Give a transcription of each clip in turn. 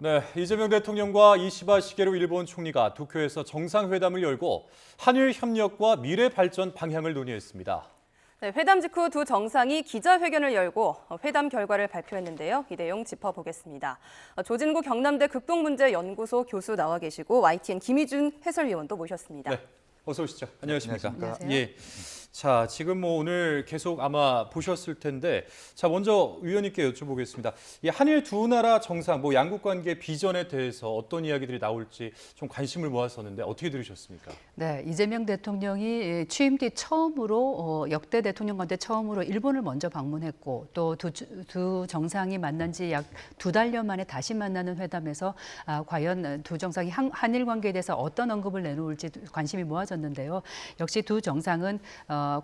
네, 이재명 대통령과 이시바 시게루 일본 총리가 도쿄에서 정상회담을 열고 한일 협력과 미래 발전 방향을 논의했습니다. 네, 회담 직후 두 정상이 기자회견을 열고 회담 결과를 발표했는데요. 이 내용 짚어보겠습니다. 조진구 경남대 극동문제연구소 교수 나와 계시고 YTN 김희준 해설위원도 모셨습니다. 네, 어서 오시죠. 안녕하십니까? 안녕하세요. 예. 자, 지금 오늘 계속 아마 보셨을 텐데, 자, 먼저 위원님께 여쭤보겠습니다. 이 한일 두 나라 정상, 양국 관계 비전에 대해서 어떤 이야기들이 나올지 좀 관심을 모았었는데 어떻게 들으셨습니까? 네, 이재명 대통령이 취임 뒤 처음으로 역대 대통령 가운데 처음으로 일본을 먼저 방문했고 또 두 정상이 만난 지 약 2달여 만에 다시 만나는 회담에서 과연 두 정상이 한일 관계에 대해서 어떤 언급을 내놓을지 관심이 모아졌는데요. 역시 두 정상은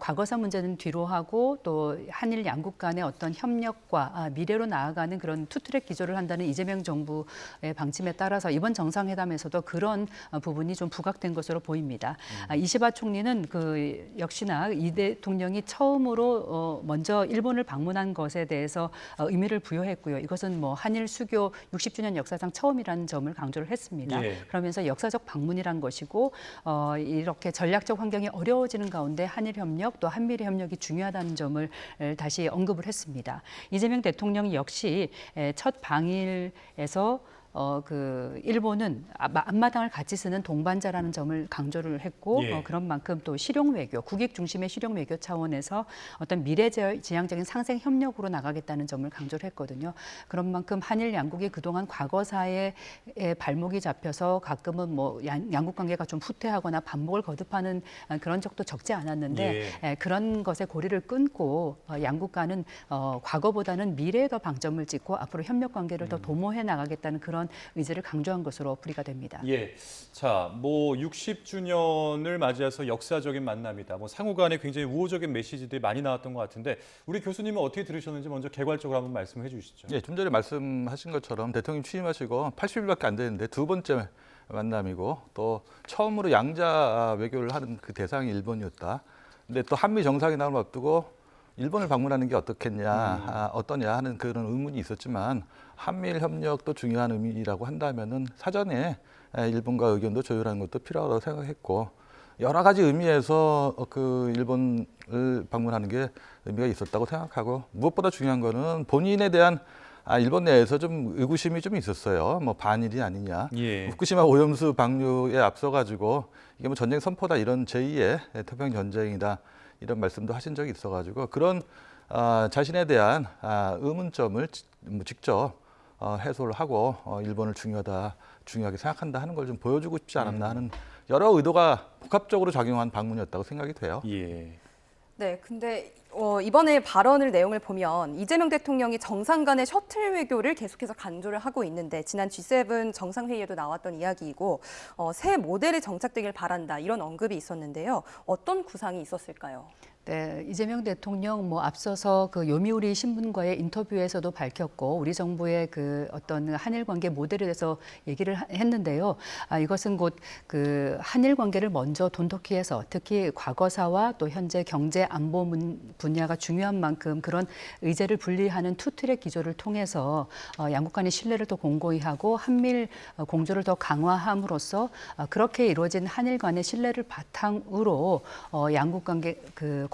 과거사 문제는 뒤로 하고 또 한일 양국 간의 어떤 협력과 미래로 나아가는 그런 투트랙 기조를 한다는 이재명 정부의 방침에 따라서 이번 정상회담에서도 그런 부분이 좀 부각된 것으로 보입니다. 이시바 총리는 역시나 이 대통령이 처음으로 먼저 일본을 방문한 것에 대해서 의미를 부여했고요. 이것은 한일 수교 60주년 역사상 처음이라는 점을 강조를 했습니다. 예. 그러면서 역사적 방문이란 것이고 이렇게 전략적 환경이 어려워지는 가운데 한일 협력 또 한미일 협력이 중요하다는 점을 다시 언급을 했습니다. 이재명 대통령 역시 첫 방일에서 일본은 앞마당을 같이 쓰는 동반자라는 점을 강조를 했고 예. 그런 만큼 또 실용 외교, 국익 중심의 실용 외교 차원에서 어떤 미래지향적인 상생 협력으로 나가겠다는 점을 강조를 했거든요. 그런 만큼 한일 양국이 그동안 과거사에 발목이 잡혀서 가끔은 양국 관계가 좀 후퇴하거나 반목을 거듭하는 그런 적도 적지 않았는데 예. 그런 것에 고리를 끊고 양국 간은 과거보다는 미래에 더 방점을 찍고 앞으로 협력 관계를 더 도모해 나가겠다는 그런 의지를 강조한 것으로 풀이가 됩니다. 예. 자, 60주년을 맞이해서 역사적인 만남이다. 상호 간에 굉장히 우호적인 메시지들이 많이 나왔던 것 같은데 우리 교수님은 어떻게 들으셨는지 먼저 개괄적으로 한번 말씀해 주시죠. 예, 좀 전에 말씀하신 것처럼 대통령 취임하시고 80일밖에 안 되는데 두 번째 만남이고 또 처음으로 양자 외교를 하는 그 대상이 일본이었다. 근데 또 한미 정상회담을 앞두고 일본을 방문하는 게 어떻겠냐, 어떠냐 하는 그런 의문이 있었지만 한미일 협력도 중요한 의미라고 한다면은 사전에 일본과 의견도 조율하는 것도 필요하다고 생각했고 여러 가지 의미에서 일본을 방문하는 게 의미가 있었다고 생각하고 무엇보다 중요한 거는 본인에 대한 일본 내에서 좀 의구심이 좀 있었어요. 반일이 아니냐. 예. 후쿠시마 오염수 방류에 앞서가지고 이게 전쟁 선포다 이런 제2의 태평양 전쟁이다. 이런 말씀도 하신 적이 있어가지고 그런 자신에 대한 의문점을 직접 해소를 하고 일본을 중요하게 생각한다 하는 걸 좀 보여주고 싶지 않았나 하는 여러 의도가 복합적으로 작용한 방문이었다고 생각이 돼요. 예. 네, 근데 이번에 발언을 내용을 보면 이재명 대통령이 정상 간의 셔틀 외교를 계속해서 강조를 하고 있는데 지난 G7 정상회의에도 나왔던 이야기이고 새 모델이 정착되길 바란다 이런 언급이 있었는데요. 어떤 구상이 있었을까요? 네, 이재명 대통령 앞서서 요미우리 신문과의 인터뷰에서도 밝혔고 우리 정부의 어떤 한일 관계 모델에 대해서 얘기를 했는데요. 이것은 곧 한일 관계를 먼저 돈독히해서 특히 과거사와 또 현재 경제 안보 분야가 중요한 만큼 그런 의제를 분리하는 투트랙 기조를 통해서 양국 간의 신뢰를 더 공고히 하고 한미일 공조를 더 강화함으로써 그렇게 이루어진 한일 간의 신뢰를 바탕으로 양국 관계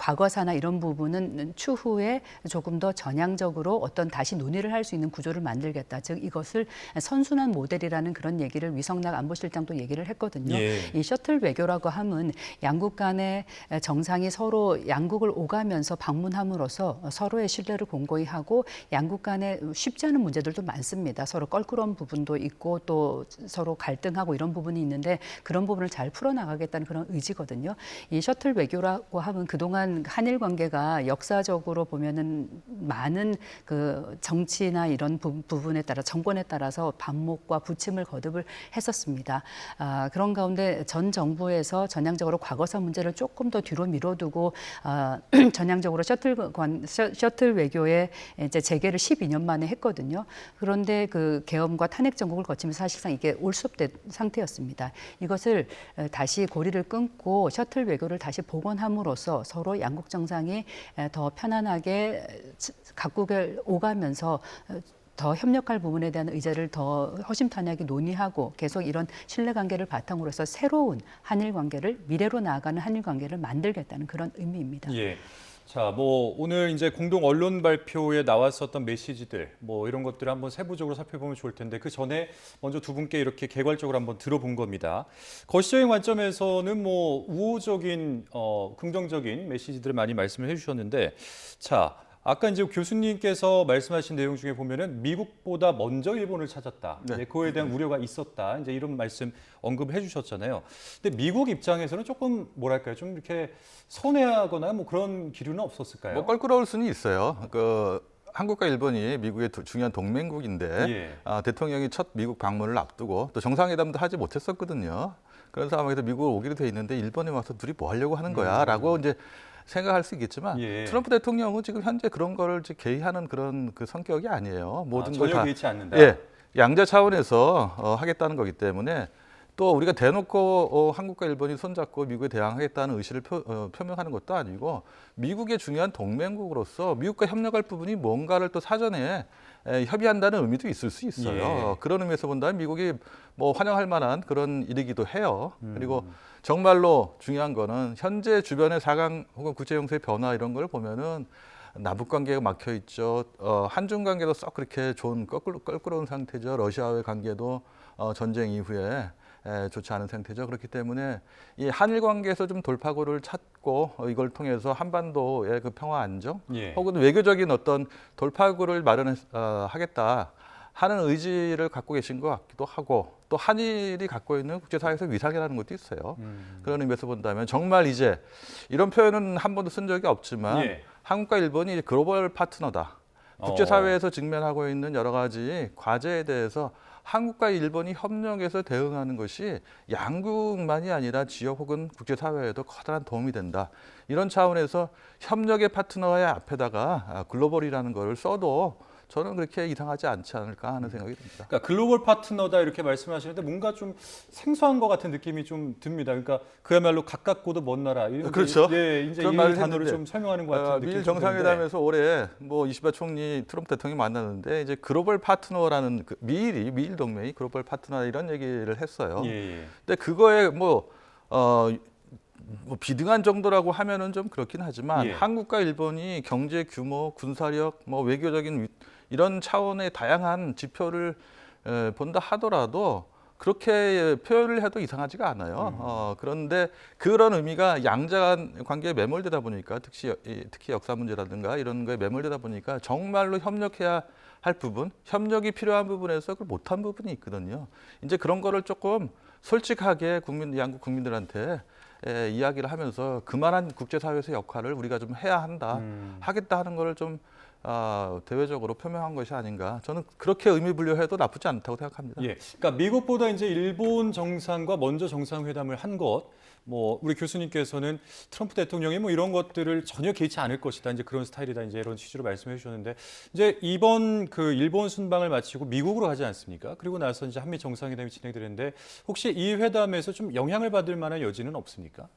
과거사나 이런 부분은 추후에 조금 더 전향적으로 어떤 다시 논의를 할 수 있는 구조를 만들겠다. 즉 이것을 선순환 모델이라는 그런 얘기를 위성락 안보실장도 얘기를 했거든요. 예. 이 셔틀 외교라고 하면 양국 간의 정상이 서로 양국을 오가면서 방문함으로써 서로의 신뢰를 공고히 하고 양국 간에 쉽지 않은 문제들도 많습니다. 서로 껄끄러운 부분도 있고 또 서로 갈등하고 이런 부분이 있는데 그런 부분을 잘 풀어나가겠다는 그런 의지거든요. 이 셔틀 외교라고 하면 그동안 한일 관계가 역사적으로 보면은 많은 정치나 이런 부분에 따라 정권에 따라서 반목과 부침을 거듭을 했었습니다. 그런 가운데 전 정부에서 전향적으로 과거사 문제를 조금 더 뒤로 밀어두고 전향적으로 셔틀 외교의 이제 재개를 12년 만에 했거든요. 그런데 계엄과 탄핵 정국을 거치면서 사실상 이게 올수업된 상태였습니다. 이것을 다시 고리를 끊고 셔틀 외교를 다시 복원함으로써 서로 양국 정상이 더 편안하게 각국을 오가면서 더 협력할 부분에 대한 의제를 더 허심탄회하게 논의하고 계속 이런 신뢰관계를 바탕으로 해서 새로운 한일 관계를 미래로 나아가는 한일 관계를 만들겠다는 그런 의미입니다. 예. 자, 뭐 오늘 이제 공동 언론 발표에 나왔었던 메시지들 뭐 이런 것들을 한번 세부적으로 살펴보면 좋을 텐데 그 전에 먼저 두 분께 이렇게 개괄적으로 한번 들어본 겁니다. 거시적인 관점에서는 뭐 우호적인 긍정적인 메시지들을 많이 말씀을 해주셨는데 자. 아까 이제 교수님께서 말씀하신 내용 중에 보면은 미국보다 먼저 일본을 찾았다. 네. 네, 그거에 대한 우려가 있었다. 이제 이런 말씀 언급해 주셨잖아요. 근데 미국 입장에서는 조금 뭐랄까요? 좀 이렇게 선회하거나 뭐 그런 기류는 없었을까요? 뭐 껄끄러울 수는 있어요. 한국과 일본이 미국의 중요한 동맹국인데 예. 대통령이 첫 미국 방문을 앞두고 또 정상회담도 하지 못했었거든요. 그런 상황에서 미국을 오기로 돼 있는데 일본에 와서 둘이 뭐 하려고 하는 거야라고 이제 생각할 수 있겠지만 예. 트럼프 대통령은 지금 현재 그런 거를 이제 개의하는 그런 그 성격이 아니에요. 모든 걸 전혀 다 개의치 않는다. 예, 양자 차원에서 하겠다는 거기 때문에 또 우리가 대놓고 한국과 일본이 손잡고 미국에 대항하겠다는 의지를 표명하는 것도 아니고 미국의 중요한 동맹국으로서 미국과 협력할 부분이 뭔가를 또 사전에 협의한다는 의미도 있을 수 있어요. 예. 그런 의미에서 본다면 미국이 뭐 환영할 만한 그런 일이기도 해요. 그리고 정말로 중요한 거는 현재 주변의 4강 혹은 국제정세의 변화 이런 걸 보면은 남북 관계가 막혀 있죠. 한중 관계도 썩 그렇게 좋은 껄끄러운 상태죠. 러시아와의 관계도 전쟁 이후에 좋지 않은 상태죠. 그렇기 때문에 이 한일 관계에서 좀 돌파구를 찾고 이걸 통해서 한반도의 그 평화 안정 예. 혹은 외교적인 어떤 돌파구를 마련하겠다 하는 의지를 갖고 계신 것 같기도 하고 또 한일이 갖고 있는 국제사회에서 위상이라는 것도 있어요. 그런 의미에서 본다면 정말 이제 이런 표현은 한 번도 쓴 적이 없지만 예. 한국과 일본이 글로벌 파트너다. 국제사회에서 직면하고 있는 여러 가지 과제에 대해서 한국과 일본이 협력해서 대응하는 것이 양국만이 아니라 지역 혹은 국제사회에도 커다란 도움이 된다. 이런 차원에서 협력의 파트너의 앞에다가 글로벌이라는 걸 써도 저는 그렇게 이상하지 않지 않을까 하는 생각이 듭니다. 그러니까 글로벌 파트너다 이렇게 말씀하시는데 뭔가 좀 생소한 것 같은 느낌이 좀 듭니다. 그러니까 그야말로 가깝고도 먼 나라. 이런 그렇죠. 예, 이제 그런 이 말을 단어를 했는데, 좀 설명하는 것 같은 느낌이 미일 정상회담에서 올해 뭐 이시바 총리 트럼프 대통령이 만났는데 이제 글로벌 파트너라는 미일 동맹이 글로벌 파트너 이런 얘기를 했어요. 예, 예. 근데 그거에 뭐 비등한 정도라고 하면은 좀 그렇긴 하지만 예. 한국과 일본이 경제 규모, 군사력, 뭐 외교적인 이런 차원의 다양한 지표를 본다 하더라도 그렇게 표현을 해도 이상하지가 않아요. 그런데 그런 의미가 양자 관계에 매몰되다 보니까 특히 역사 문제라든가 이런 거에 매몰되다 보니까 정말로 협력해야 할 부분, 협력이 필요한 부분에서 그걸 못한 부분이 있거든요. 이제 그런 거를 조금 솔직하게 양국 국민들한테 이야기를 하면서 그만한 국제사회에서 역할을 우리가 좀 해야 한다, 하겠다 하는 거를 좀 대외적으로 표명한 것이 아닌가. 저는 그렇게 의미 부여해도 나쁘지 않다고 생각합니다. 예. 그러니까 미국보다 이제 일본 정상과 먼저 정상회담을 한 것, 뭐 우리 교수님께서는 트럼프 대통령이 뭐 이런 것들을 전혀 개의치 않을 것이다. 이제 그런 스타일이다. 이제 이런 취지로 말씀해 주셨는데 이제 이번 그 일본 순방을 마치고 미국으로 가지 않습니까? 그리고 나서 이제 한미 정상회담이 진행되는데 혹시 이 회담에서 좀 영향을 받을 만한 여지는 없습니까?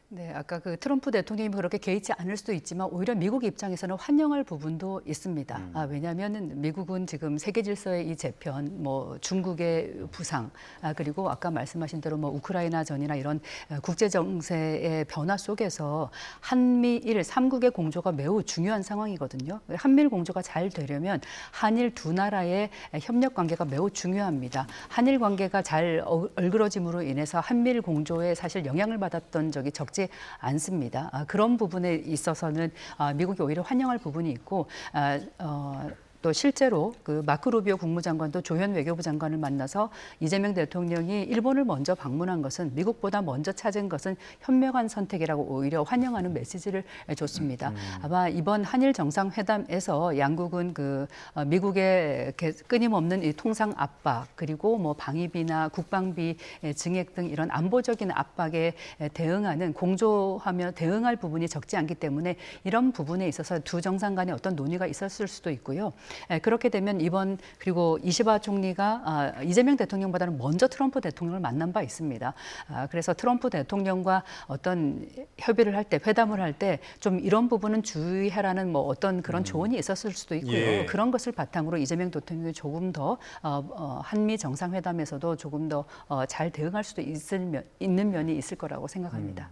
네, 아까 그 트럼프 대통령이 그렇게 개의치 않을 수도 있지만 오히려 미국 입장에서는 환영할 부분도 있습니다. 왜냐하면 미국은 지금 세계 질서의 이 재편, 뭐 중국의 부상, 그리고 아까 말씀하신 대로 뭐 우크라이나 전이나 이런 국제 정세의 변화 속에서 한미일 3국의 공조가 매우 중요한 상황이거든요. 한미일 공조가 잘 되려면 한일 두 나라의 협력 관계가 매우 중요합니다. 한일 관계가 잘 얼그러짐으로 인해서 한미일 공조에 사실 영향을 받았던 적이 적지 않습니다. 그런 부분에 있어서는 미국이 오히려 환영할 부분이 있고 또 실제로 그 마크 루비오 국무장관도 조현 외교부 장관을 만나서 이재명 대통령이 일본을 먼저 방문한 것은 미국보다 먼저 찾은 것은 현명한 선택이라고 오히려 환영하는 메시지를 줬습니다. 아마 이번 한일 정상회담에서 양국은 그 미국의 끊임없는 이 통상 압박 그리고 뭐 방위비나 국방비 증액 등 이런 안보적인 압박에 대응하는 공조하며 대응할 부분이 적지 않기 때문에 이런 부분에 있어서 두 정상 간에 어떤 논의가 있었을 수도 있고요. 그렇게 되면 그리고 이시바 총리가 이재명 대통령보다는 먼저 트럼프 대통령을 만난 바 있습니다. 그래서 트럼프 대통령과 어떤 협의를 할 때, 회담을 할 때 좀 이런 부분은 주의해라는 뭐 어떤 그런 조언이 있었을 수도 있고요. 예. 그런 것을 바탕으로 이재명 대통령이 조금 더 한미 정상회담에서도 조금 더 잘 대응할 수도 있는 면이 있을 거라고 생각합니다.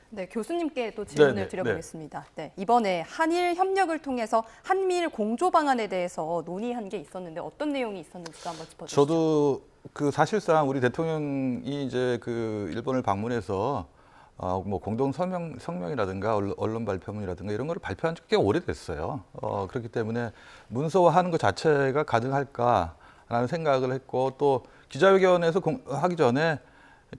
네, 교수님께 또 질문을 네. 드려보겠습니다. 네, 이번에 한일 협력을 통해서 한미일 공조 방안에 대해서 논의한 게 있었는데 어떤 내용이 있었는지도 한번 짚어주시죠. 저도 그 사실상 우리 대통령이 이제 그 일본을 방문해서 뭐 공동 성명이라든가 언론 발표문이라든가 이런 거를 발표한 지 꽤 오래됐어요. 그렇기 때문에 문서화하는 것 자체가 가능할까라는 생각을 했고 또 기자회견에서 하기 전에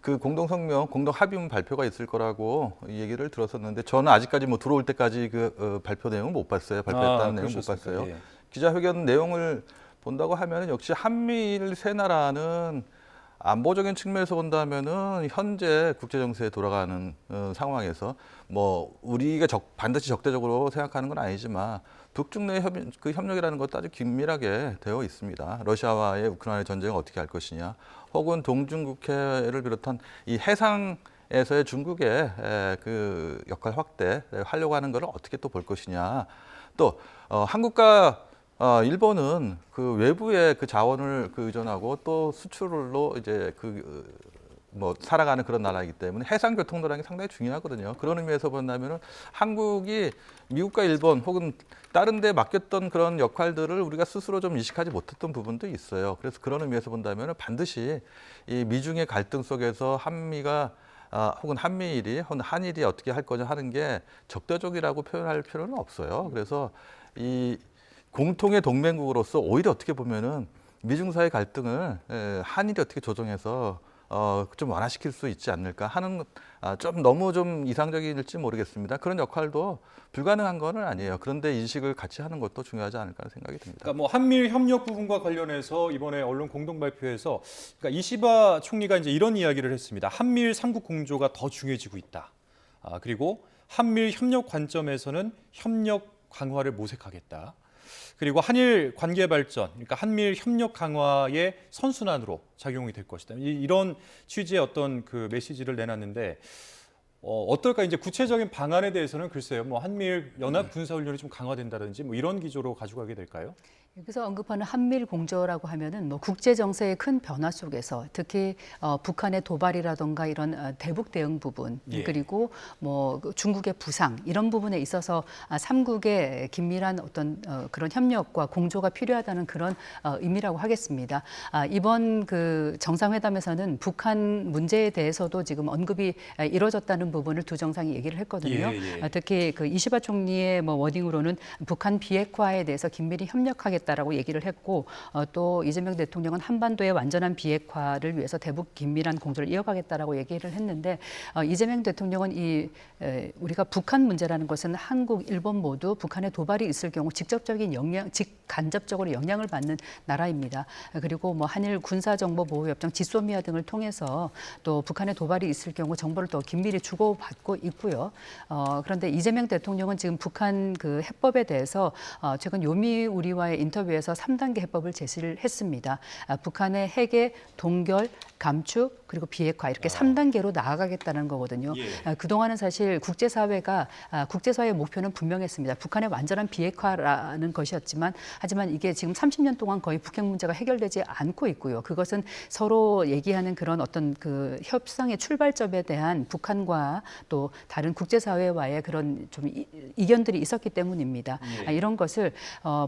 그 공동 성명, 공동 합의문 발표가 있을 거라고 얘기를 들었었는데 저는 아직까지 뭐 들어올 때까지 그 발표 내용을 못 봤어요. 발표했다는 내용 못 봤어요. 예. 기자회견 내용을 본다고 하면은 역시 한미일 세 나라는 안보적인 측면에서 본다면은 현재 국제 정세에 돌아가는 상황에서 뭐 우리가 반드시 적대적으로 생각하는 건 아니지만 북중 내 그 협력이라는 것도 아주 긴밀하게 되어 있습니다. 러시아와의 우크라이나 전쟁을 어떻게 할 것이냐, 혹은 동중국해를 비롯한 이 해상에서의 중국의 그 역할 확대 하려고 하는 것을 어떻게 또 볼 것이냐, 또 한국과 일본은 그 외부의 그 자원을 의존하고 또 수출로 이제 뭐 살아가는 그런 나라이기 때문에 해상 교통도라는 게 상당히 중요하거든요. 그런 의미에서 본다면은 한국이 미국과 일본 혹은 다른 데 맡겼던 그런 역할들을 우리가 스스로 좀 인식하지 못했던 부분도 있어요. 그래서 그런 의미에서 본다면은 반드시 이 미중의 갈등 속에서 한미가 혹은 한미일이 혹은 한일이 어떻게 할 거냐 하는 게 적대적이라고 표현할 필요는 없어요. 그래서 이 공통의 동맹국으로서 오히려 어떻게 보면은 미중 사이 갈등을 한일이 어떻게 조정해서 좀 완화시킬 수 있지 않을까 하는 좀 너무 좀 이상적일지 모르겠습니다. 그런 역할도 불가능한 건 아니에요. 그런데 인식을 같이 하는 것도 중요하지 않을까 하는 생각이 듭니다. 그러니까 뭐 한미일 협력 부분과 관련해서 이번에 언론 공동 발표에서 그러니까 이시바 총리가 이제 이런 이야기를 했습니다. 한미일 삼국 공조가 더 중요해지고 있다. 그리고 한미일 협력 관점에서는 협력 강화를 모색하겠다. 그리고 한일 관계 발전, 그러니까 한미일 협력 강화의 선순환으로 작용이 될 것이다. 이런 취지의 어떤 그 메시지를 내놨는데 어떨까? 이제 구체적인 방안에 대해서는 글쎄요. 뭐 한미일 연합 군사 훈련이 좀 강화된다든지 뭐 이런 기조로 가져가게 될까요? 여기서 언급하는 한미일 공조라고 하면은 뭐 국제 정세의 큰 변화 속에서 특히 북한의 도발이라던가 이런 대북 대응 부분 예. 그리고 뭐 중국의 부상 이런 부분에 있어서 삼국의 긴밀한 어떤 그런 협력과 공조가 필요하다는 그런 의미라고 하겠습니다. 이번 그 정상회담에서는 북한 문제에 대해서도 지금 언급이 이루어졌다는 부분을 두 정상이 얘기를 했거든요. 예, 예. 특히 그 이시바 총리의 뭐 워딩으로는 북한 비핵화에 대해서 긴밀히 협력하겠다라고 얘기를 했고 또 이재명 대통령은 한반도의 완전한 비핵화를 위해서 대북 긴밀한 공조를 이어가겠다라고 얘기를 했는데 이재명 대통령은 우리가 북한 문제라는 것은 한국, 일본 모두 북한의 도발이 있을 경우 직간접적으로 영향을 받는 나라입니다. 그리고 뭐 한일 군사정보보호협정 지소미아 등을 통해서 또 북한의 도발이 있을 경우 정보를 더 긴밀히 주고받고 있고요. 그런데 이재명 대통령은 지금 북한 그 해법에 대해서 최근 요미우리와의 인터뷰에서 3단계 해법을 제시를 했습니다. 북한의 핵의 동결, 감축, 그리고 비핵화 이렇게 3단계로 나아가겠다는 거거든요. 예. 그동안은 사실 국제사회의 목표는 분명했습니다. 북한의 완전한 비핵화라는 것이었지만 하지만 이게 지금 30년 동안 거의 북핵 문제가 해결되지 않고 있고요. 그것은 서로 얘기하는 그런 어떤 그 협상의 출발점에 대한 북한과 또 다른 국제사회와의 그런 좀 이견들이 있었기 때문입니다. 예. 이런 것을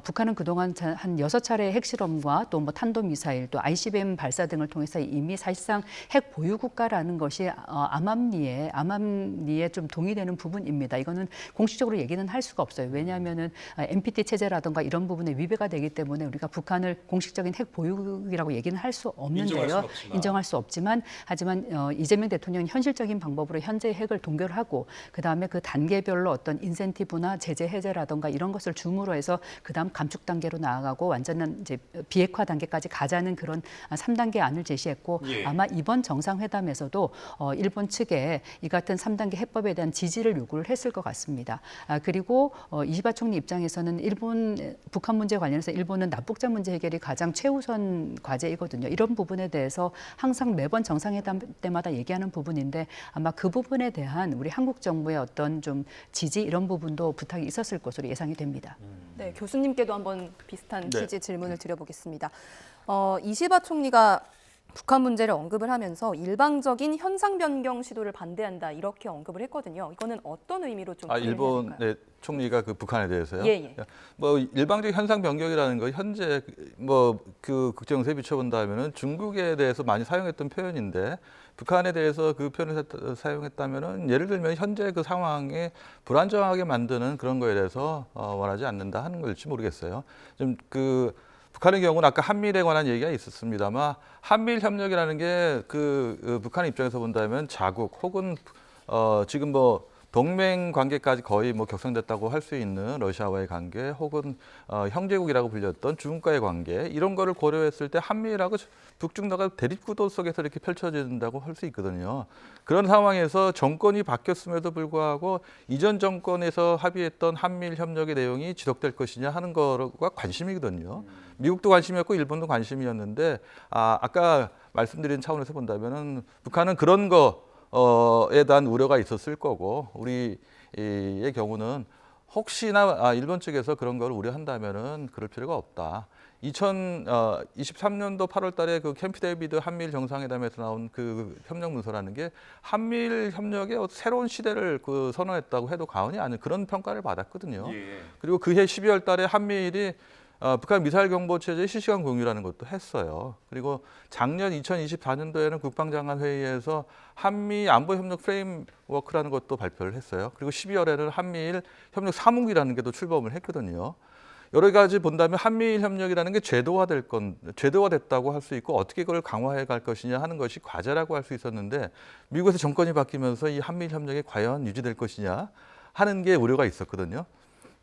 북한은 그동안 한 6차례의 핵실험과 또 뭐 탄도미사일 또 ICBM 발사 등을 통해서 이미 사실상 핵 보유 국가라는 것이 암암리에 좀 동의되는 부분입니다. 이거는 공식적으로 얘기는 할 수가 없어요. 왜냐하면은 NPT 체제라든가 이런 부분에 위배가 되기 때문에 우리가 북한을 공식적인 핵 보유국이라고 얘기는 할 수 없는데요. 인정할 수 없지만 하지만 이재명 대통령은 현실적인 방법으로 현재 핵을 동결하고 그다음에 그 단계별로 어떤 인센티브나 제재 해제라든가 이런 것을 줌으로 해서 그다음 감축 단계로 나아가고 완전한 이제 비핵화 단계까지 가자는 그런 3단계 안을 제시했고 예. 아마 이번 정상회담에서도 일본 측에 이 같은 3단계 해법에 대한 지지를 요구를 했을 것 같습니다. 그리고 이시바 총리 입장에서는 북한 문제 관련해서 일본은 납북자 문제 해결이 가장 최우선 과제이거든요. 이런 부분에 대해서 항상 매번 정상회담 때마다 얘기하는 부분인데 아마 그 부분에 대한 우리 한국 정부의 어떤 좀 지지 이런 부분도 부탁이 있었을 것으로 예상이 됩니다. 네, 교수님께도 한번 비슷한 네. 취지 질문을 드려보겠습니다. 이시바 총리가 북한 문제를 언급을 하면서 일방적인 현상 변경 시도를 반대한다 이렇게 언급을 했거든요. 이거는 어떤 의미로 좀 풀이해야 일본 될까요? 총리가 그 북한에 대해서요. 예. 뭐 일방적 현상 변경이라는 거 현재 뭐 그 국제정세에 비춰본다면은 중국에 대해서 많이 사용했던 표현인데 북한에 대해서 그 표현을 사용했다면은 예를 들면 현재 그 상황에 불안정하게 만드는 그런 거에 대해서 원하지 않는다 하는 걸지 모르겠어요. 좀 그 북한의 경우는 아까 한미일에 관한 얘기가 있었습니다만 한미일 협력이라는 게 그 북한 입장에서 본다면 자국 혹은 지금 뭐 동맹 관계까지 거의 뭐 격상됐다고 할 수 있는 러시아와의 관계 혹은 형제국이라고 불렸던 중국과의 관계 이런 거를 고려했을 때 한미일하고 북중나가 대립구도 속에서 이렇게 펼쳐진다고 할 수 있거든요. 그런 상황에서 정권이 바뀌었음에도 불구하고 이전 정권에서 합의했던 한미일 협력의 내용이 지속될 것이냐 하는 거가 관심이거든요. 미국도 관심이었고 일본도 관심이었는데 아까 말씀드린 차원에서 본다면은 북한은 그런 거에 대한 우려가 있었을 거고 우리의 경우는 혹시나 일본 측에서 그런 걸 우려한다면은 그럴 필요가 없다. 2023년도 8월 달에 그 캠프 데이비드 한미일 정상회담에서 나온 그 협력 문서라는 게 한미일 협력의 새로운 시대를 그 선언했다고 해도 과언이 아닌 그런 평가를 받았거든요. 예. 그리고 그해 12월 달에 한미일이 북한 미사일 경보 체제 실시간 공유라는 것도 했어요. 그리고 작년 2024년도에는 국방장관 회의에서 한미 안보 협력 프레임워크라는 것도 발표를 했어요. 그리고 12월에는 한미일 협력 사무국이라는 게 또 출범을 했거든요. 여러 가지 본다면 한미일 협력이라는 게 제도화됐다고 할 수 있고 어떻게 그걸 강화해 갈 것이냐 하는 것이 과제라고 할 수 있었는데 미국에서 정권이 바뀌면서 이 한미일 협력이 과연 유지될 것이냐 하는 게 우려가 있었거든요.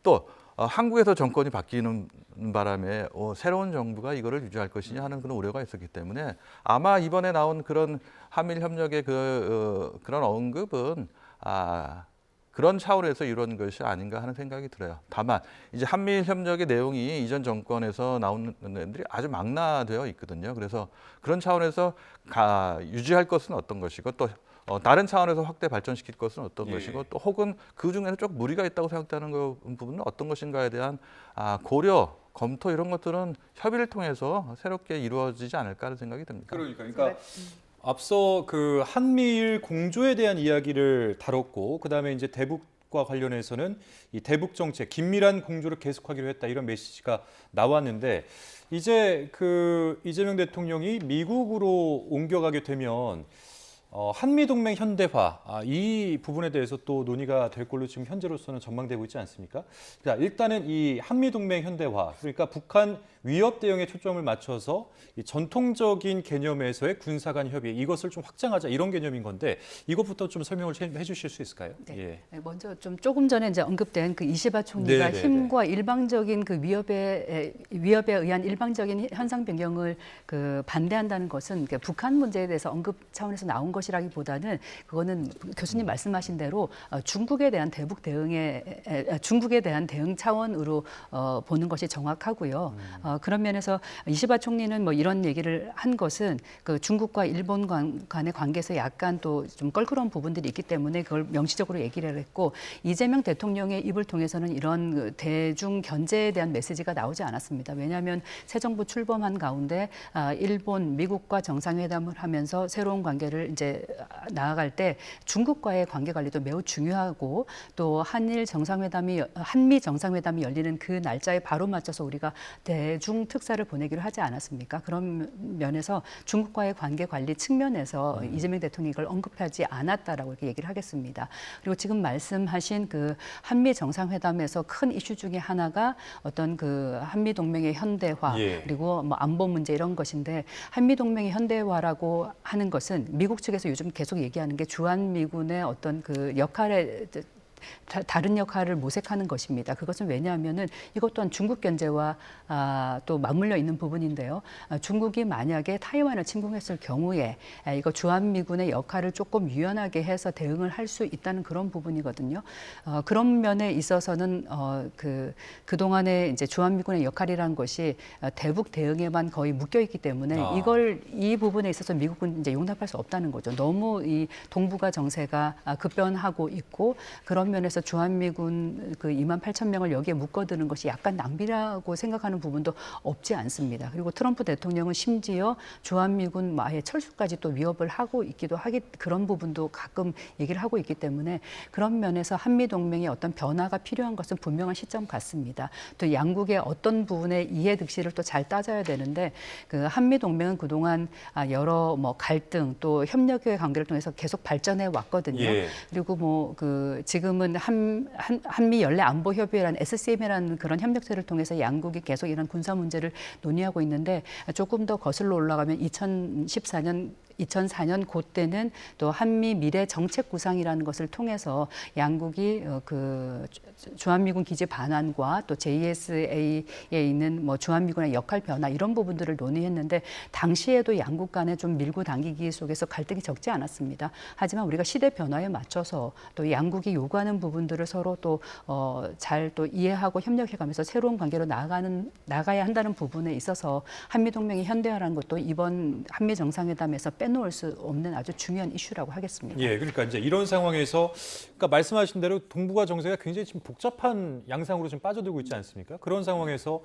또 한국에서 정권이 바뀌는 바람에 새로운 정부가 이거를 유지할 것이냐 하는 그런 우려가 있었기 때문에 아마 이번에 나온 그런 한미일 협력의 그런 언급은 그런 차원에서 이루어진 것이 아닌가 하는 생각이 들어요. 다만 이제 한미일 협력의 내용이 이전 정권에서 나오는 애들이 아주 망라되어 있거든요. 그래서 그런 차원에서 유지할 것은 어떤 것이고 또 다른 차원에서 확대 발전시킬 것은 어떤 것이고 또 혹은 그 중에서 조금 무리가 있다고 생각되는 부분은 어떤 것인가에 대한 고려, 검토 이런 것들은 협의를 통해서 새롭게 이루어지지 않을까 하는 생각이 듭니다. 그러니까 앞서 그 한미일 공조에 대한 이야기를 다뤘고 그다음에 이제 대북과 관련해서는 이 대북 정책 긴밀한 공조를 계속하기로 했다 이런 메시지가 나왔는데 이제 그 이재명 대통령이 미국으로 옮겨가게 되면 한미 동맹 현대화 이 부분에 대해서 또 논의가 될 걸로 지금 현재로서는 전망되고 있지 않습니까? 자, 일단은 이 한미 동맹 현대화 그러니까 북한 위협 대응에 초점을 맞춰서 이 전통적인 개념에서의 군사 간 협의 이것을 좀 확장하자 이런 개념인 건데 이것부터 좀 설명을 해주실 수 있을까요? 네. 먼저 좀 조금 전에 이제 언급된 그 이시바 총리가 힘과 일방적인 그 위협에 의한 일방적인 현상 변경을 그 반대한다는 것은 북한 문제에 대해서 언급 차원에서 나온 것이라기보다는 그거는 교수님 말씀하신 대로 중국에 대한 중국에 대한 대응 차원으로 보는 것이 정확하고요. 그런 면에서 이시바 총리는 뭐 이런 얘기를 한 것은 그 중국과 일본 간의 관계에서 약간 또 좀 껄끄러운 부분들이 있기 때문에 그걸 명시적으로 얘기를 했고 이재명 대통령의 입을 통해서는 이런 그 대중 견제에 대한 메시지가 나오지 않았습니다. 왜냐하면 새 정부 출범한 가운데 일본, 미국과 정상회담을 하면서 새로운 관계를 이제 나아갈 때 중국과의 관계 관리도 매우 중요하고 또 한미 정상회담이 열리는 그 날짜에 바로 맞춰서 우리가 대중 특사를 보내기로 하지 않았습니까? 그런 면에서 중국과의 관계 관리 측면에서 이재명 대통령이 이걸 언급하지 않았다라고 이렇게 얘기를 하겠습니다. 그리고 지금 말씀하신 그 한미 정상회담에서 큰 이슈 중에 하나가 어떤 그 한미 동맹의 현대화 그리고 뭐 안보 문제 이런 것인데 한미 동맹의 현대화라고 하는 것은 미국 측에서 요즘 계속 얘기하는 게 주한미군의 어떤 그 역할에 다른 역할을 모색하는 것입니다. 그것은 왜냐하면은 이것 또한 중국 견제와 또 맞물려 있는 부분인데요. 중국이 만약에 타이완을 침공했을 경우에 이거 주한미군의 역할을 조금 유연하게 해서 대응을 할 수 있다는 그런 부분이거든요. 그런 면에 있어서는 그동안에 이제 주한미군의 역할이라는 것이 대북 대응에만 거의 묶여 있기 때문에 이 부분에 있어서 미국은 이제 용납할 수 없다는 거죠. 너무 이 동북아 정세가 급변하고 있고 그런 면에서 주한미군 그 28,000명을 여기에 묶어두는 것이 약간 낭비라고 생각하는 부분도 없지 않습니다. 그리고 트럼프 대통령은 심지어 주한미군 아예 철수까지 또 위협을 하고 있기도 하기 그런 부분도 가끔 얘기를 하고 있기 때문에 그런 면에서 한미 동맹의 어떤 변화가 필요한 것은 분명한 시점 같습니다. 또 양국의 어떤 부분의 이해 득실을 또 잘 따져야 되는데 그 한미 동맹은 그동안 여러 뭐 갈등 또 협력의 관계를 통해서 계속 발전해 왔거든요. 예. 그리고 뭐 지금은 한미 연례 안보 협의회라는 SCM이라는 그런 협력체를 통해서 양국이 계속 이런 군사 문제를 논의하고 있는데 조금 더 거슬러 올라가면 2004년 그때는 또 한미 미래 정책 구상이라는 것을 통해서 양국이 그 주한미군 기지 반환과 또 JSA에 있는 뭐 주한미군의 역할 변화 이런 부분들을 논의했는데 당시에도 양국 간에 좀 밀고 당기기 속에서 갈등이 적지 않았습니다. 하지만 우리가 시대 변화에 맞춰서 또 양국이 요구하는 부분들을 서로 또 잘 또 이해하고 협력해가면서 새로운 관계로 나가야 한다는 부분에 있어서 한미 동맹의 현대화라는 것도 이번 한미 정상회담에서 빼놓을 수 없는 아주 중요한 이슈라고 하겠습니다. 예, 그러니까 이제 이런 상황에서 그러니까 말씀하신 대로 동북아 정세가 굉장히 지금 복잡한 양상으로 좀 빠져들고 있지 않습니까? 그런 상황에서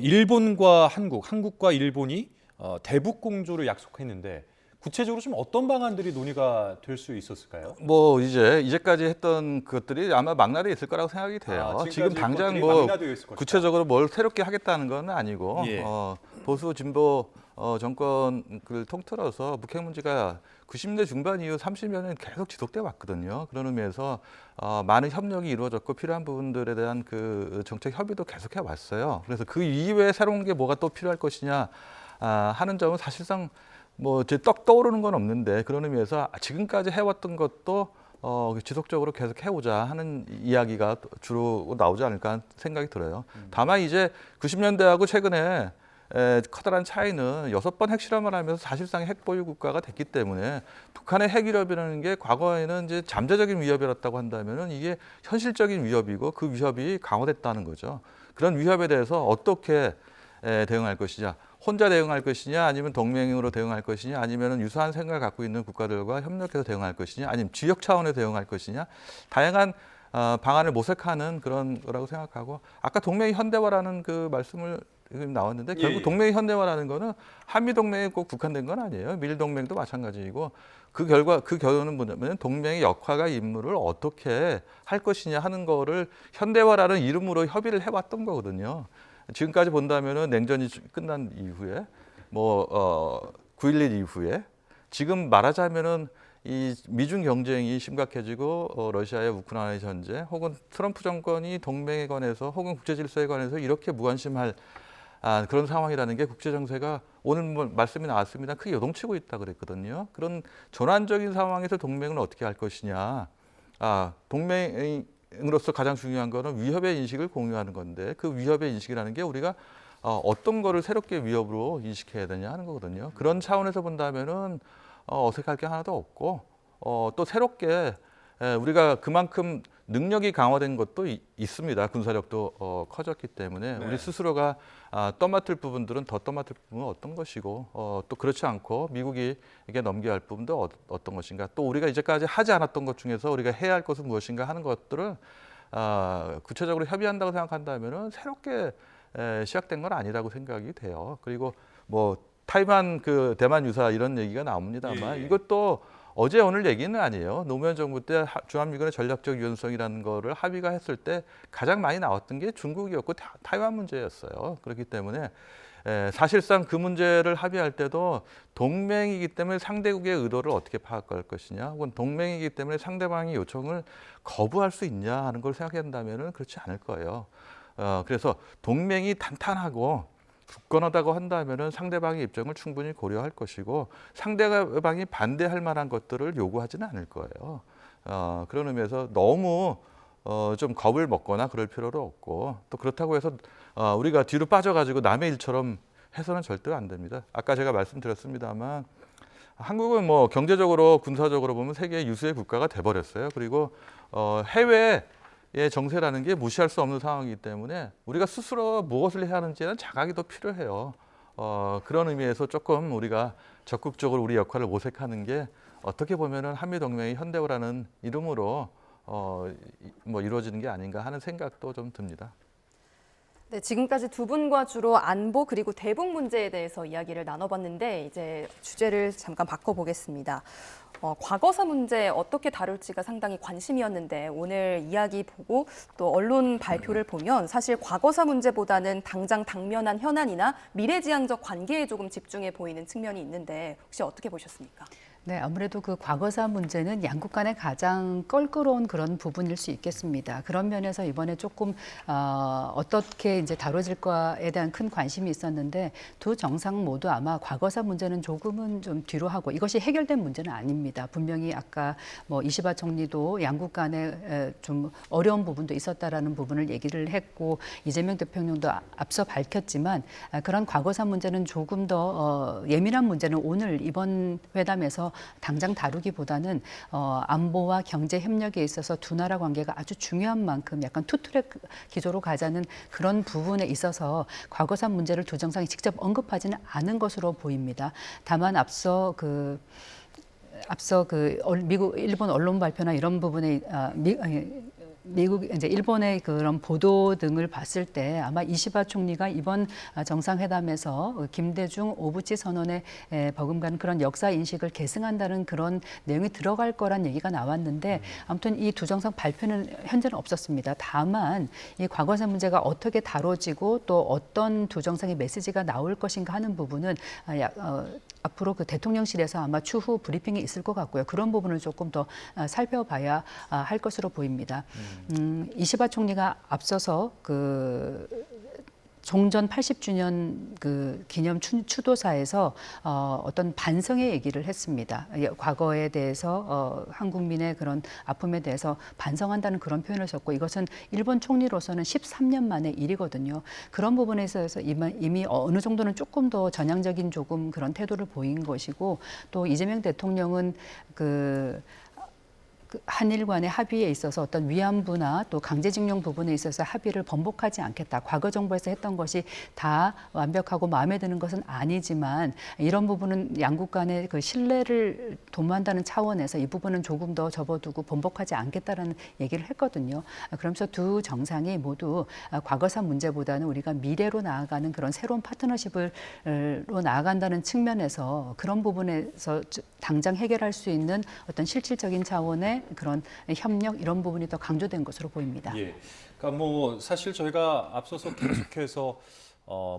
일본과 한국과 일본이 대북 공조를 약속했는데 구체적으로 좀 어떤 방안들이 논의가 될 수 있었을까요? 뭐 이제까지 했던 것들이 아마 막날에 있을 거라고 생각이 돼요. 지금 당장 뭐 구체적으로 뭘 새롭게 하겠다는 건 아니고 예. 보수 진보 정권을 통틀어서 북핵 문제가 90년대 중반 이후 30여 년 계속 지속돼 왔거든요. 그런 의미에서 많은 협력이 이루어졌고 필요한 부분들에 대한 그 정책 협의도 계속해 왔어요. 그래서 그 이외에 새로운 게 뭐가 또 필요할 것이냐 하는 점은 사실상 뭐 제 떡 떠오르는 건 없는데 그런 의미에서 지금까지 해왔던 것도 지속적으로 계속 해오자 하는 이야기가 주로 나오지 않을까 하는 생각이 들어요. 다만 이제 90년대하고 최근에 커다란 차이는 6번 핵실험을 하면서 사실상 핵보유 국가가 됐기 때문에 북한의 핵 위협이라는 게 과거에는 이제 잠재적인 위협이었다고 한다면은 이게 현실적인 위협이고 그 위협이 강화됐다는 거죠. 그런 위협에 대해서 어떻게 대응할 것이냐, 혼자 대응할 것이냐, 아니면 동맹으로 대응할 것이냐, 아니면 유사한 생각을 갖고 있는 국가들과 협력해서 대응할 것이냐, 아니면 지역 차원에 대응할 것이냐, 다양한 방안을 모색하는 그런 거라고 생각하고 아까 동맹 현대화라는 그 말씀을 나왔는데 결국 동맹 현대화라는 거는 한미 동맹에 꼭 국한된 건 아니에요. 미일 동맹도 마찬가지이고 그 결론은 뭐냐면 동맹의 역할과 임무를 어떻게 할 것이냐 하는 거를 현대화라는 이름으로 협의를 해왔던 거거든요. 지금까지 본다면은 냉전이 끝난 이후에 9.11 이후에 지금 말하자면은 이 미중 경쟁이 심각해지고 러시아의 우크라이나 전쟁 혹은 트럼프 정권이 동맹에 관해서 혹은 국제 질서에 관해서 이렇게 무관심할 그런 상황이라는 게 국제 정세가 오늘 말씀이 나왔습니다. 크게 요동치고 있다 그랬거든요. 그런 전환적인 상황에서 동맹을 어떻게 할 것이냐. 동맹으로서 가장 중요한 거는 위협의 인식을 공유하는 건데 그 위협의 인식이라는 게 우리가 어떤 거를 새롭게 위협으로 인식해야 되냐 하는 거거든요. 그런 차원에서 본다면은 어색할 게 하나도 없고 또 새롭게 우리가 그만큼 능력이 강화된 것도 있습니다. 군사력도 커졌기 때문에 우리 스스로가 떠맡을 부분들은 더 떠맡을 부분은 어떤 것이고 또 그렇지 않고 미국이 이게 넘겨야 할 부분도 어떤 것인가 또 우리가 이제까지 하지 않았던 것 중에서 우리가 해야 할 것은 무엇인가 하는 것들을 구체적으로 협의한다고 생각한다면은 새롭게 시작된 건 아니라고 생각이 돼요. 그리고 뭐 타이완 대만 유사 이런 얘기가 나옵니다만 이것도 어제 오늘 얘기는 아니에요. 노무현 정부 때 주한미군의 전략적 유연성이라는 거를 합의가 했을 때 가장 많이 나왔던 게 중국이었고 타이완 문제였어요. 그렇기 때문에 사실상 그 문제를 합의할 때도 동맹이기 때문에 상대국의 의도를 어떻게 파악할 것이냐 혹은 동맹이기 때문에 상대방의 요청을 거부할 수 있냐 하는 걸 생각한다면 그렇지 않을 거예요. 그래서 동맹이 탄탄하고 굳건하다고 한다면은 상대방의 입장을 충분히 고려할 것이고 상대방이 반대할 만한 것들을 요구하지는 않을 거예요. 그런 의미에서 너무 좀 겁을 먹거나 그럴 필요도 없고 또 그렇다고 해서 우리가 뒤로 빠져가지고 남의 일처럼 해서는 절대 안 됩니다. 아까 제가 말씀드렸습니다만 한국은 뭐 경제적으로 군사적으로 보면 세계 유수의 국가가 돼버렸어요. 그리고 해외의 정세라는 게 무시할 수 없는 상황이기 때문에 우리가 스스로 무엇을 해야 하는지는 자각이 더 필요해요. 그런 의미에서 조금 우리가 적극적으로 우리 역할을 모색하는 게 어떻게 보면은 한미동맹이 현대화라는 이름으로 뭐 이루어지는 게 아닌가 하는 생각도 좀 듭니다. 네, 지금까지 두 분과 주로 안보 그리고 대북 문제에 대해서 이야기를 나눠봤는데 이제 주제를 잠깐 바꿔보겠습니다. 과거사 문제 어떻게 다룰지가 상당히 관심이었는데 오늘 이야기 보고 또 언론 발표를 보면 사실 과거사 문제보다는 당장 당면한 현안이나 미래지향적 관계에 조금 집중해 보이는 측면이 있는데 혹시 어떻게 보셨습니까? 네, 아무래도 그 과거사 문제는 양국 간에 가장 껄끄러운 그런 부분일 수 있겠습니다. 그런 면에서 이번에 조금 어떻게 이제 다뤄질까에 대한 큰 관심이 있었는데 두 정상 모두 아마 과거사 문제는 조금은 좀 뒤로 하고 이것이 해결된 문제는 아닙니다. 분명히 아까 뭐 이시바 총리도 양국 간에 좀 어려운 부분도 있었다라는 부분을 얘기를 했고 이재명 대통령도 앞서 밝혔지만 그런 과거사 문제는 조금 더 예민한 문제는 오늘 이번 회담에서 당장 다루기보다는 안보와 경제 협력에 있어서 두 나라 관계가 아주 중요한 만큼 약간 투트랙 기조로 가자는 그런 부분에 있어서 과거사 문제를 두 정상이 직접 언급하지는 않은 것으로 보입니다. 다만 앞서 미국, 일본 언론 발표나 이런 부분에 미국 이제 일본의 그런 보도 등을 봤을 때 아마 이시바 총리가 이번 정상회담에서 김대중 오부치 선언에 버금가는 그런 역사 인식을 계승한다는 그런 내용이 들어갈 거란 얘기가 나왔는데 아무튼 이 두 정상 발표는 현재는 없었습니다. 다만 이 과거사 문제가 어떻게 다뤄지고 또 어떤 두 정상의 메시지가 나올 것인가 하는 부분은 앞으로 그 대통령실에서 아마 추후 브리핑이 있을 것 같고요. 그런 부분을 조금 더 살펴봐야 할 것으로 보입니다. 이시바 총리가 앞서서 종전 80주년 그 기념 추도사에서 어떤 반성의 얘기를 했습니다. 과거에 대해서 한국민의 그런 아픔에 대해서 반성한다는 그런 표현을 썼고 이것은 일본 총리로서는 13년 만의 일이거든요. 그런 부분에 있어서 이미 어느 정도는 조금 더 전향적인 조금 그런 태도를 보인 것이고 또 이재명 대통령은 그 한일 간의 합의에 있어서 어떤 위안부나 또 강제징용 부분에 있어서 합의를 번복하지 않겠다. 과거 정부에서 했던 것이 다 완벽하고 마음에 드는 것은 아니지만 이런 부분은 양국 간의 그 신뢰를 도모한다는 차원에서 이 부분은 조금 더 접어두고 번복하지 않겠다라는 얘기를 했거든요. 그러면서 두 정상이 모두 과거사 문제보다는 우리가 미래로 나아가는 그런 새로운 파트너십으로 나아간다는 측면에서 그런 부분에서 당장 해결할 수 있는 어떤 실질적인 차원의 그런 협력 이런 부분이 더 강조된 것으로 보입니다. 예. 그러니까 뭐 사실 저희가 앞서서 계속해서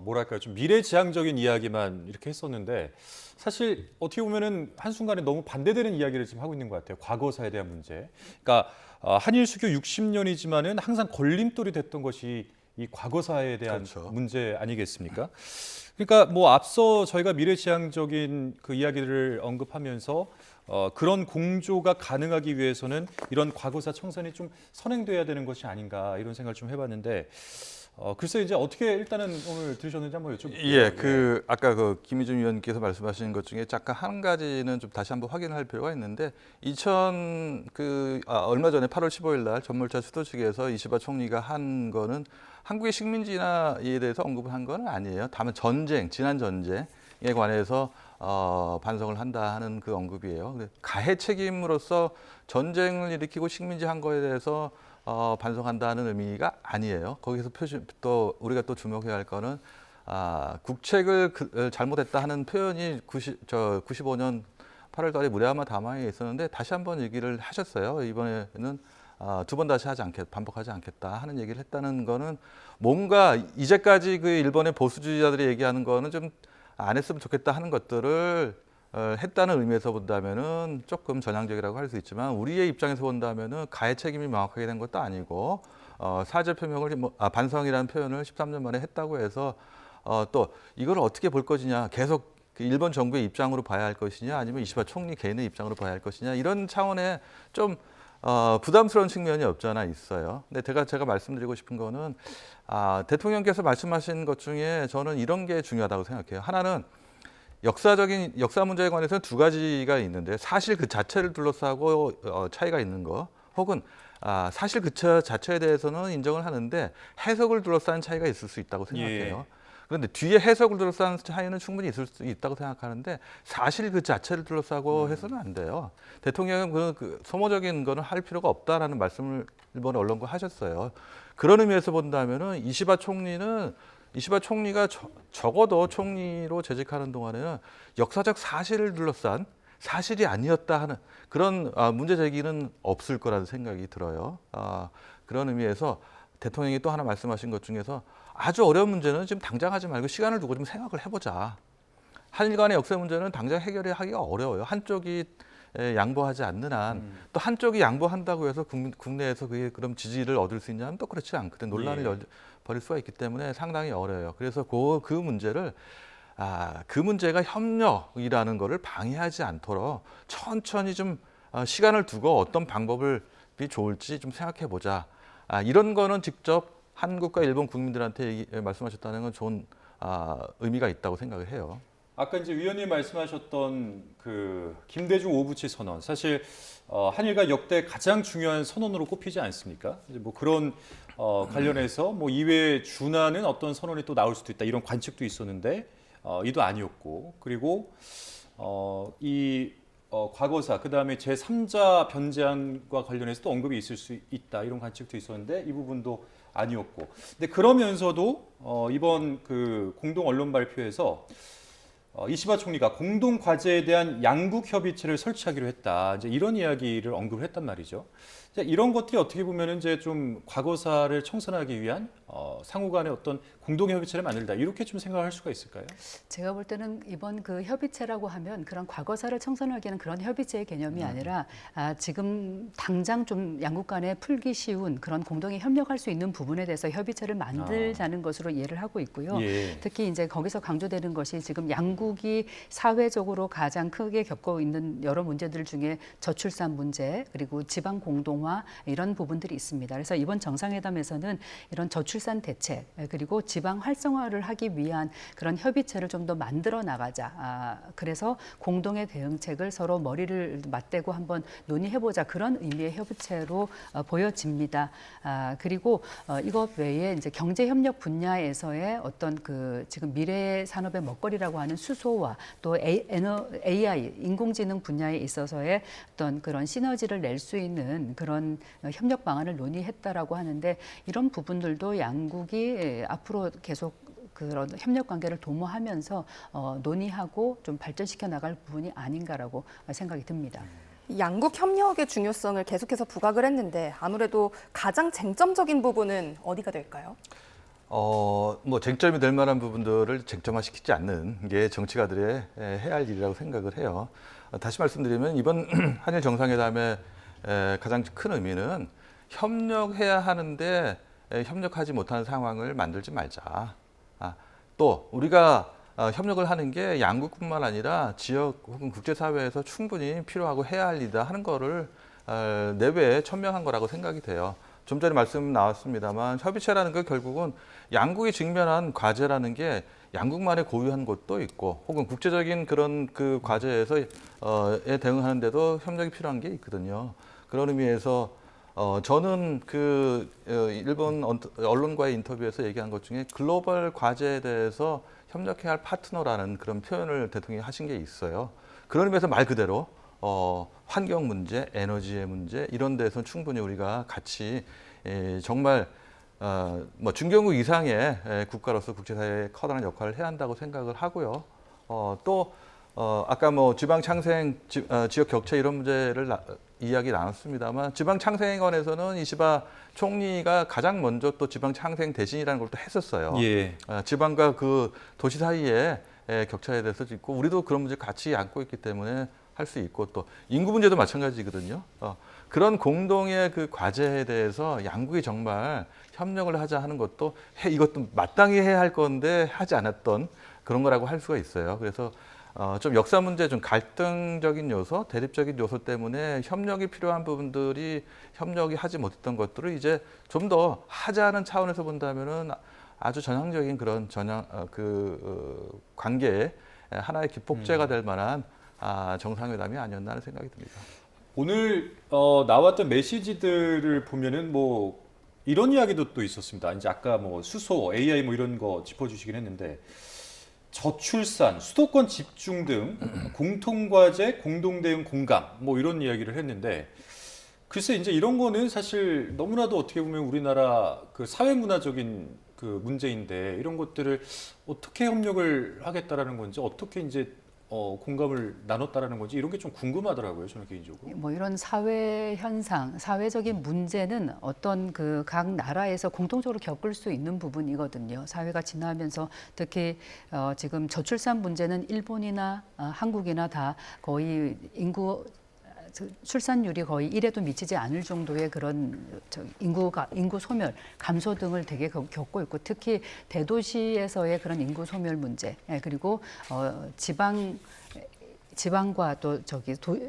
뭐랄까요, 좀 미래지향적인 이야기만 이렇게 했었는데 사실 어떻게 보면은 한순간에 너무 반대되는 이야기를 지금 하고 있는 것 같아요. 과거사에 대한 문제. 그러니까 한일 수교 60년이지만은 항상 걸림돌이 됐던 것이 이 과거사에 대한 그렇죠. 문제 아니겠습니까? 그러니까 뭐 앞서 저희가 미래지향적인 그 이야기를 언급하면서 그런 공조가 가능하기 위해서는 이런 과거사 청산이 좀 선행돼야 되는 것이 아닌가 이런 생각을 좀 해봤는데 글쎄 이제 어떻게 일단은 오늘 들으셨는지 한번 여쭤볼게요. 예, 아까 김희중 위원께서 말씀하신 것 중에 잠깐 한 가지는 좀 다시 한번 확인할 필요가 있는데 얼마 전에 8월 15일 날 전몰차 수도 측에서 이시바 총리가 한 거는 한국의 식민 진화에 대해서 언급을 한 건 아니에요. 다만 지난 전쟁에 관해서 반성을 한다 하는 그 언급이에요. 근데 가해 책임으로서 전쟁을 일으키고 식민지한 거에 대해서 반성한다는 의미가 아니에요. 거기서 또 우리가 또 주목해야 할 거는 국책을 잘못했다 하는 표현이 95년 8월 달에 무례하마 담화에 있었는데 다시 한번 얘기를 하셨어요. 이번에는 두 번 다시 반복하지 않겠다 하는 얘기를 했다는 거는 뭔가 이제까지 그 일본의 보수주의자들이 얘기하는 거는 좀 안 했으면 좋겠다 하는 것들을 했다는 의미에서 본다면은 조금 전향적이라고 할 수 있지만 우리의 입장에서 본다면은 가해 책임이 명확하게 된 것도 아니고 사죄 표명을 반성이라는 표현을 13년 만에 했다고 해서 또 이걸 어떻게 볼 것이냐 계속 일본 정부의 입장으로 봐야 할 것이냐 아니면 이시바 총리 개인의 입장으로 봐야 할 것이냐 이런 차원의 좀 부담스러운 측면이 없지 않아 있어요. 근데 제가 말씀드리고 싶은 거는 대통령께서 말씀하신 것 중에 저는 이런 게 중요하다고 생각해요. 하나는 역사 문제에 관해서는 두 가지가 있는데 사실 그 자체를 둘러싸고 차이가 있는 거 혹은 사실 그 자체에 대해서는 인정을 하는데 해석을 둘러싼 차이가 있을 수 있다고 생각해요. 예. 그런데 뒤에 해석을 둘러싼 차이는 충분히 있을 수 있다고 생각하는데 사실 그 자체를 둘러싸고 해서는 안 돼요. 대통령은 그 소모적인 거는 할 필요가 없다라는 말씀을 일본 언론과 하셨어요. 그런 의미에서 본다면은 이시바 총리가 적어도 총리로 재직하는 동안에는 역사적 사실을 둘러싼 사실이 아니었다 하는 그런 문제 제기는 없을 거라는 생각이 들어요. 그런 의미에서 대통령이 또 하나 말씀하신 것 중에서 아주 어려운 문제는 지금 당장 하지 말고 시간을 두고 좀 생각을 해보자. 한일 간의 역사 문제는 당장 해결하기가 어려워요. 한쪽이 양보하지 않는 한 또 한쪽이 양보한다고 해서 국내에서 그게 그럼 지지를 얻을 수 있냐면 또 그렇지 않거든. 논란을 벌일 수가 있기 때문에 상당히 어려워요. 그래서 그 문제를 그 문제가 협력이라는 거를 방해하지 않도록 천천히 좀 시간을 두고 어떤 방법이 좋을지 좀 생각해 보자. 이런 거는 직접 한국과 일본 국민들한테 말씀하셨다는 건 좋은 의미가 있다고 생각을 해요. 아까 이제 위원님 말씀하셨던 그 김대중 오부치 선언, 사실 한일 간 역대 가장 중요한 선언으로 꼽히지 않습니까? 이제 뭐 그런 관련해서 뭐 이외에 준하는 어떤 선언이 또 나올 수도 있다 이런 관측도 있었는데 이도 아니었고, 그리고 과거사 그다음에 제3자 변제안과 관련해서 또 언급이 있을 수 있다 이런 관측도 있었는데 이 부분도 아니었고, 근데 그러면서도 이번 그 공동 언론 발표에서 이시바 총리가 공동 과제에 대한 양국 협의체를 설치하기로 했다. 이제 이런 이야기를 언급을 했단 말이죠. 이제 이런 것들이 어떻게 보면 이제 좀 과거사를 청산하기 위한 상호 간의 어떤 공동 협의체를 만들다 이렇게 좀 생각할 수가 있을까요? 제가 볼 때는 이번 그 협의체라고 하면 그런 과거사를 청산하기에는 그런 협의체의 개념이 아니라 지금 당장 좀 양국 간에 풀기 쉬운 그런 공동에 협력할 수 있는 부분에 대해서 협의체를 만들자는 것으로 이해를 하고 있고요. 예. 특히 이제 거기서 강조되는 것이 지금 양국이 사회적으로 가장 크게 겪고 있는 여러 문제들 중에 저출산 문제 그리고 지방 공동화 이런 부분들이 있습니다. 그래서 이번 정상회담에서는 이런 저출산 대책 그리고 지방 활성화를 하기 위한 그런 협의체를 좀 더 만들어 나가자. 그래서 공동의 대응책을 서로 머리를 맞대고 한번 논의해보자 그런 의미의 협의체로 보여집니다. 그리고 이것 외에 이제 경제 협력 분야에서의 어떤 그 지금 미래 산업의 먹거리라고 하는 수소와 또 AI 인공지능 분야에 있어서의 어떤 그런 시너지를 낼 수 있는 그런 협력 방안을 논의했다라고 하는데 이런 부분들도 양국이 앞으로 계속 그런 협력 관계를 도모하면서 논의하고 좀 발전시켜 나갈 부분이 아닌가라고 생각이 듭니다. 양국 협력의 중요성을 계속해서 부각을 했는데 아무래도 가장 쟁점적인 부분은 어디가 될까요? 뭐 쟁점이 될 만한 부분들을 쟁점화시키지 않는 게 정치가들의 해야 할 일이라고 생각을 해요. 다시 말씀드리면 이번 한일 정상회담의 가장 큰 의미는 협력해야 하는데 협력하지 못하는 상황을 만들지 말자. 또 우리가 협력을 하는 게 양국뿐만 아니라 지역 혹은 국제사회에서 충분히 필요하고 해야 할 일이다 하는 거를 내부에 천명한 거라고 생각이 돼요. 좀 전에 말씀 나왔습니다만 협의체라는 게 결국은 양국이 직면한 과제라는 게 양국만의 고유한 것도 있고 혹은 국제적인 그런 그 과제에서 대응하는데도 협력이 필요한 게 있거든요. 그런 의미에서 저는 그 일본 언론과의 인터뷰에서 얘기한 것 중에 글로벌 과제에 대해서 협력해야 할 파트너라는 그런 표현을 대통령이 하신 게 있어요. 그런 의미에서 말 그대로 환경 문제, 에너지의 문제 이런 데서 충분히 우리가 같이 정말 뭐 중견국 이상의 국가로서 국제사회에 커다란 역할을 해야 한다고 생각을 하고요. 또 아까 뭐 지방 창생, 지역 격차 이런 문제를 이야기 나눴습니다만 지방 창생에 관해서는 이시바 총리가 가장 먼저 또 지방 창생 대신이라는 걸 또 했었어요. 예. 지방과 그 도시 사이에 격차에 대해서 있고 우리도 그런 문제 같이 안고 있기 때문에 할 수 있고 또 인구 문제도 마찬가지거든요. 그런 공동의 그 과제에 대해서 양국이 정말 협력을 하자 하는 것도 이것도 마땅히 해야 할 건데 하지 않았던 그런 거라고 할 수가 있어요. 그래서 좀 역사 문제, 좀 갈등적인 요소, 대립적인 요소 때문에 협력이 필요한 부분들이 협력이 하지 못했던 것들을 이제 좀 더 하자는 차원에서 본다면은 아주 전향적인 그런 관계의 하나의 기폭제가 될 만한 정상회담이 아니었나 하는 생각이 듭니다. 오늘 나왔던 메시지들을 보면은 뭐 이런 이야기도 또 있었습니다. 이제 아까 뭐 수소, AI 뭐 이런 거 짚어주시긴 했는데 저출산, 수도권 집중 등 공통과제, 공동대응, 공감 뭐 이런 이야기를 했는데 글쎄 이제 이런 거는 사실 너무나도 어떻게 보면 우리나라 그 사회문화적인 그 문제인데 이런 것들을 어떻게 협력을 하겠다라는 건지 어떻게 이제 공감을 나눴다라는 건지 이런 게 좀 궁금하더라고요. 저는 개인적으로. 뭐 이런 사회 현상, 사회적인 문제는 어떤 그 각 나라에서 공통적으로 겪을 수 있는 부분이거든요. 사회가 진화하면서 특히 지금 저출산 문제는 일본이나 한국이나 다 거의 출산율이 거의 1에도 미치지 않을 정도의 그런 인구 소멸, 감소 등을 되게 겪고 있고 특히 대도시에서의 그런 인구 소멸 문제, 그리고 지방과 또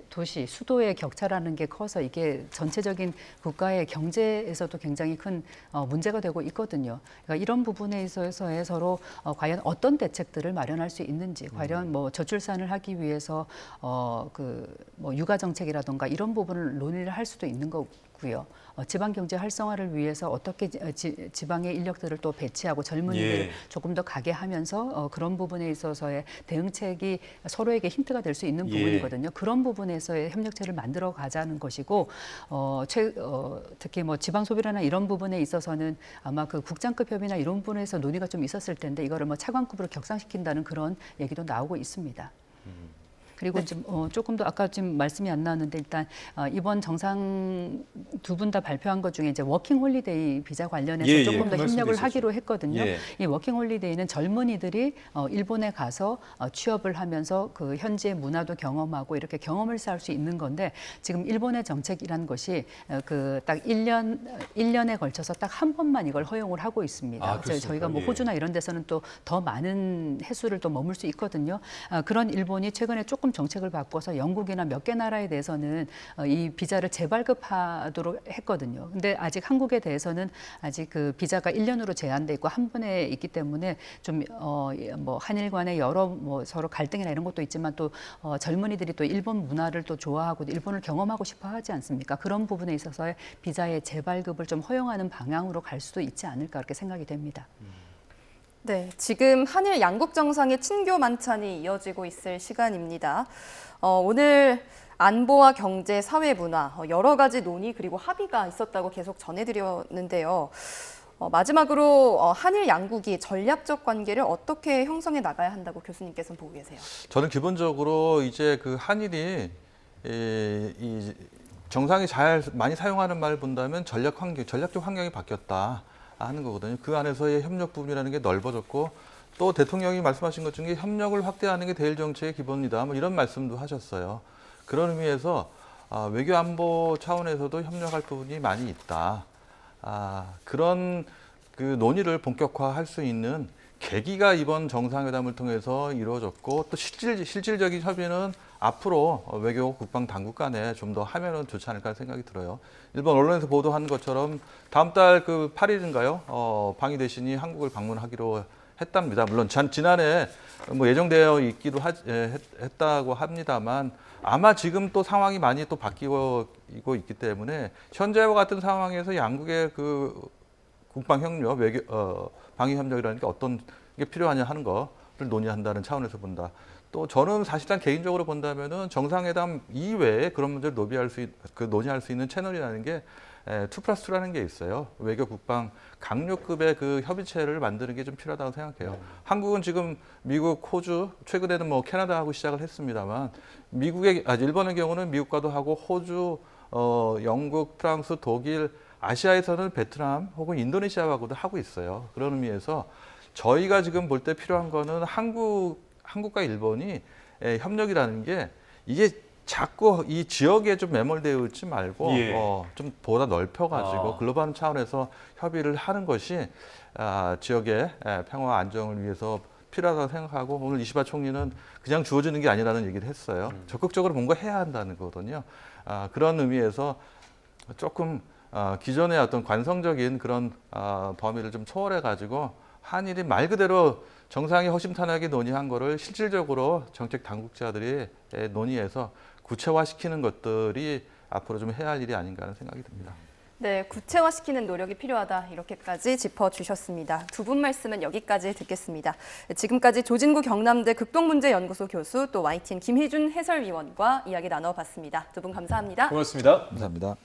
도시, 수도의 격차라는 게 커서 이게 전체적인 국가의 경제에서도 굉장히 큰 문제가 되고 있거든요. 그러니까 이런 부분에 있어서 서로 과연 어떤 대책들을 마련할 수 있는지, 과연 뭐 저출산을 하기 위해서 뭐 육아 정책이라든가 이런 부분을 논의를 할 수도 있는 거고요. 지방 경제 활성화를 위해서 어떻게 지방의 인력들을 또 배치하고 젊은이들을 조금 더 가게 하면서 그런 부분에 있어서의 대응책이 서로에게 힌트가 될 수 있는 부분이거든요. 그런 부분에서의 협력체를 만들어 가자는 것이고 특히 뭐 지방 소비라나 이런 부분에 있어서는 아마 그 국장급 협의나 이런 부분에서 논의가 좀 있었을 텐데 이거를 뭐 차관급으로 격상시킨다는 그런 얘기도 나오고 있습니다. 그리고 좀 조금 더 아까 지금 말씀이 안 나왔는데 일단 이번 정상 두 분 다 발표한 것 중에 이제 워킹 홀리데이 비자 관련해서 조금 더 협력을 하기로 했거든요. 이 워킹 홀리데이는 젊은이들이 일본에 가서 취업을 하면서 그 현지의 문화도 경험하고 이렇게 경험을 쌓을 수 있는 건데 지금 일본의 정책이란 것이 그 딱 1년에 걸쳐서 딱 한 번만 이걸 허용을 하고 있습니다. 저희가 뭐 호주나 이런 데서는 또 더 많은 횟수를 또 머물 수 있거든요. 그런 일본이 최근에 조금 정책을 바꿔서 영국이나 몇 개 나라에 대해서는 이 비자를 재발급하도록 했거든요. 근데 아직 한국에 대해서는 아직 그 비자가 1년으로 제한돼 있고 한 번에 있기 때문에 좀 뭐 한일 간의 여러 뭐 서로 갈등이나 이런 것도 있지만 또 젊은이들이 또 일본 문화를 또 좋아하고 일본을 경험하고 싶어 하지 않습니까? 그런 부분에 있어서의 비자의 재발급을 좀 허용하는 방향으로 갈 수도 있지 않을까 그렇게 생각이 됩니다. 네, 지금 한일 양국 정상의 친교 만찬이 이어지고 있을 시간입니다. 오늘 안보와 경제, 사회, 문화 여러 가지 논의 그리고 합의가 있었다고 계속 전해드렸는데요. 마지막으로 한일 양국이 전략적 관계를 어떻게 형성해 나가야 한다고 교수님께서는 보고 계세요? 저는 기본적으로 이제 그 한일이 이 정상이 많이 사용하는 말을 본다면 전략적 환경이 바뀌었다. 하는 거거든요. 그 안에서의 협력 부분이라는 게 넓어졌고 또 대통령이 말씀하신 것 중에 협력을 확대하는 게 대일 정책의 기본이다. 뭐 이런 말씀도 하셨어요. 그런 의미에서 외교 안보 차원에서도 협력할 부분이 많이 있다. 그런 그 논의를 본격화할 수 있는 계기가 이번 정상회담을 통해서 이루어졌고 또 실질적인 협의는 앞으로 외교 국방 당국 간에 좀 더 하면은 좋지 않을까 생각이 들어요. 일본 언론에서 보도한 것처럼 다음 달 그 8일인가요? 방위 대신이 한국을 방문하기로 했답니다. 물론 지난해 뭐 예정되어 있기도 했다고 합니다만 아마 지금 또 상황이 많이 또 바뀌고 있기 때문에 현재와 같은 상황에서 양국의 그 국방 협력, 방위 협력이라는 게 어떤 게 필요하냐 하는 거를 논의한다는 차원에서 본다. 또 저는 사실상 개인적으로 본다면은 정상회담 이외에 그런 문제를 논의할 수 있는 채널이라는 게 2+2라는 게 있어요. 외교 국방 강력급의 그 협의체를 만드는 게 좀 필요하다고 생각해요. 한국은 지금 미국, 호주, 최근에는 뭐 캐나다하고 시작을 했습니다만 일본의 경우는 미국과도 하고 호주, 영국, 프랑스, 독일, 아시아에서는 베트남 혹은 인도네시아하고도 하고 있어요. 그런 의미에서 저희가 지금 볼 때 필요한 거는 한국과 일본이 협력이라는 게 이게 자꾸 이 지역에 좀 매몰되어 있지 말고 좀 보다 넓혀가지고 글로벌 차원에서 협의를 하는 것이 지역의 평화와 안정을 위해서 필요하다고 생각하고 오늘 이시바 총리는 그냥 주어지는 게 아니라는 얘기를 했어요. 적극적으로 뭔가 해야 한다는 거거든요. 그런 의미에서 조금 기존의 어떤 관성적인 그런 범위를 좀 초월해 가지고 한일이 말 그대로 정상이 허심탄회하게 논의한 거를 실질적으로 정책 당국자들이 논의해서 구체화시키는 것들이 앞으로 좀 해야 할 일이 아닌가 하는 생각이 듭니다. 네, 구체화시키는 노력이 필요하다 이렇게까지 짚어주셨습니다. 두 분 말씀은 여기까지 듣겠습니다. 지금까지 조진구 경남대 극동문제연구소 교수 또 YTN 김희준 해설위원과 이야기 나눠봤습니다. 두 분 감사합니다. 고맙습니다. 감사합니다.